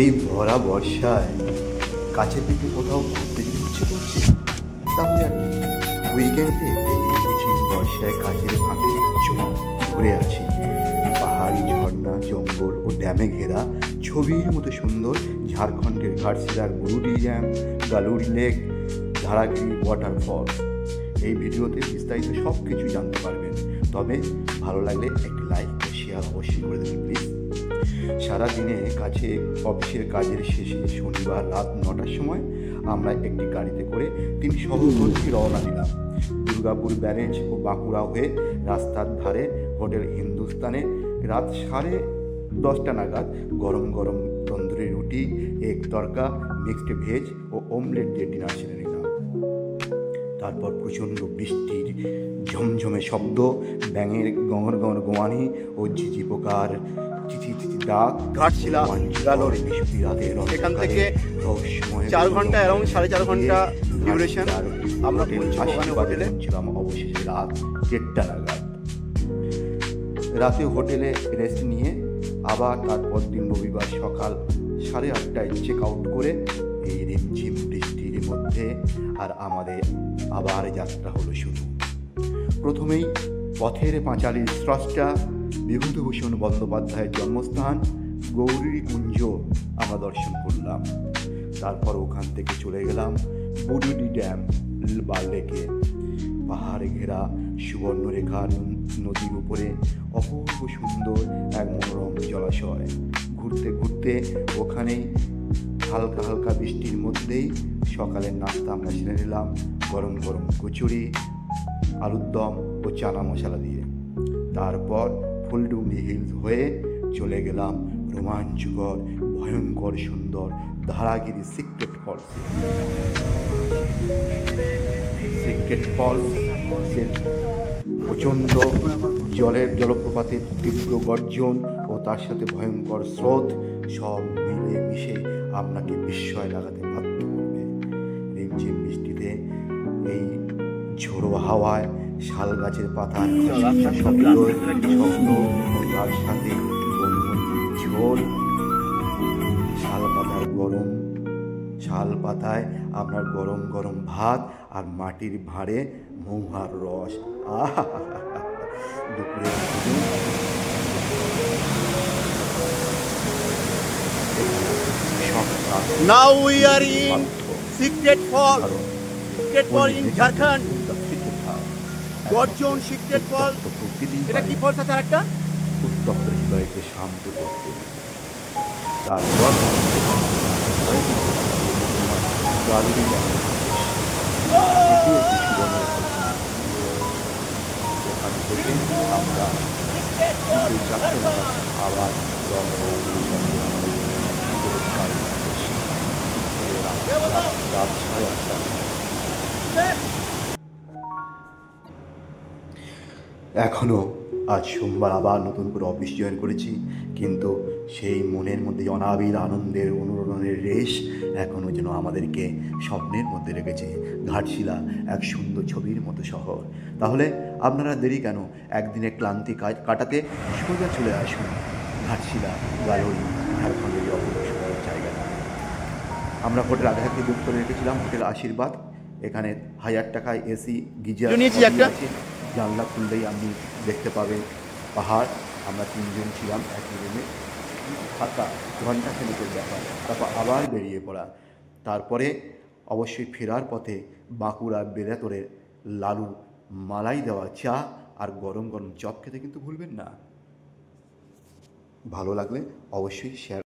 এই ভরা বর্ষায় কাছের দিকে কোথাও ঘুরতে যেতে ইচ্ছে করছে, তাহলে আর কি উইকেন্ডে এই ঝিম বর্ষায় কাজের ফাঁকে ঘুরে আছি। পাহাড়ি ঝর্ণা, জঙ্গল ও ড্যামে ঘেরা ছবির মতো সুন্দর ঝাড়খণ্ডের ঘাটশিলার গুরুডি ড্যাম, গালুড়ি লেক, ধারাগিরি ওয়াটারফল। এই ভিডিওতে বিস্তারিত সব কিছু জানতে পারবেন, তবে ভালো লাগলে একটি লাইক ও শেয়ার অবশ্যই করে দেবেন প্লিজ। সারাদিনে অফিসের কাজের শেষে শনিবার রাত 9টার সময় আমরা একটি গাড়িতে করে 3 সহকর্মী রওনা দিলাম। দুর্গাপুর ব্যারেজ ও বাঁকুড়া হয়ে রাস্তার ধারে হোটেল হিন্দুস্তানে রাত 10:30 নাগাদ গরম গরম তন্দুরি রুটি, এগ তড়কা, মিক্সড ভেজ ও অমলেট দিয়ে ডিনার সেরে নিলাম। তারপর প্রচণ্ড বৃষ্টির ঝমঝমে শব্দ, ব্যাঙের গঙর গঙর গোয়ানি ও ঝিঝি পোকার চিচি চিচি ডাক, ঘাটশিলা গালোড়ি। এখান থেকে 4 ঘন্টা, অ্যারাউন্ড 4.5 ঘন্টা ডিউরেশন। আমরা হোটেলে ছিলাম অবশেষে রাত 1:30 নাগাদ। রাতে হোটেলে রেস্ট নিয়ে আবার তারপর দিন রবিবার সকাল 8:30টায় চেক আউট করে এই রিমঝিম বৃষ্টির মধ্যে আর আমাদের আবার যাত্রা হলো শুরু। প্রথমেই পথের পাঁচালীর স্রষ্টা বিভূতিভূষণ বন্দ্যোপাধ্যায়ের জন্মস্থান গৌরীকুঞ্জ আমরা দর্শন করলাম। তারপর ওখান থেকে চলে গেলাম বুড়িডি ড্যাম বা লেকে। পাহাড়ে ঘেরা সুবর্ণরেখা নদীর উপরে অপূর্ব সুন্দর এক মনোরম জলাশয়। ঘুরতে ঘুরতে ওখানেই হালকা হালকা বৃষ্টির মধ্যেই সকালের নাস্তা আমরা সেরে নিলাম গরম গরম কচুরি, আলুর দম ও চানা মশলা দিয়ে। তারপর ফুলডুঙ্গি হিলস হয়ে চলে গেলাম রোমাঞ্চকর ভয়ঙ্কর সুন্দর ধারাগিরি সিক্রেট ফলস। প্রচণ্ড জলপ্রপাতের তীব্র গর্জন ও তার সাথে ভয়ঙ্কর স্রোত সব মিলে মিশে আপনাকে বিস্ময় লাগাতে বাধ্য করবে। রিমঝিম বৃষ্টিতে এই ঝোড়ো হাওয়ায় শাল গাছের পাতার শব্দ, তার সাথে ঝোল, শাল পাতায় আপনার গরম গরম ভাত আর মাটির ভাঁড়ে মৌহার রস। দুপুরে Now we are in Secret Fall. Secret Fall in Jharkhand. গর্জন সিক্রেট ফল। এটা কি ফল আছে একটা? উত্তপ্ত হৃদয়কে শান্ত করতে। তারপর আমরা আবার রাত 8:30। এখনও আজ সোমবার আবার নতুন করে অফিস জয়েন করেছি, কিন্তু সেই মনের মধ্যে অনাবিল আনন্দের অনুরণনের রেশ এখনও যেন আমাদেরকে স্বপ্নের মধ্যে রেখেছে। ঘাটশিলা এক সুন্দর ছবির মতো শহর। তাহলে আপনারা দেরি কেন? একদিনে ক্লান্তি কাটাতে সোজা চলে আসুন ঘাটশিলা, গালোড়ি, ঝাড়খণ্ডের অপূর্ব সুন্দর জায়গা। আমরা হোটেল আগে থেকে বুক করে রেখেছিলাম, হোটেল আশীর্বাদ। এখানে 1000 টাকায় এসি গিজার আছে। জানলা খুললেই আপনি দেখতে পাবেন পাহাড়। আমরা 3 জন ছিলাম একই রুমে, থাকা ঘন্টা খানিকের ব্যাপার। তারপর আবার বেরিয়ে পড়া। তারপরে অবশ্যই ফেরার পথে বাঁকুড়া বেলাতরের লালু মালাই দেওয়া চা আর গরম গরম চপ খেতে কিন্তু ভুলবেন না। ভালো লাগলে অবশ্যই শেয়ার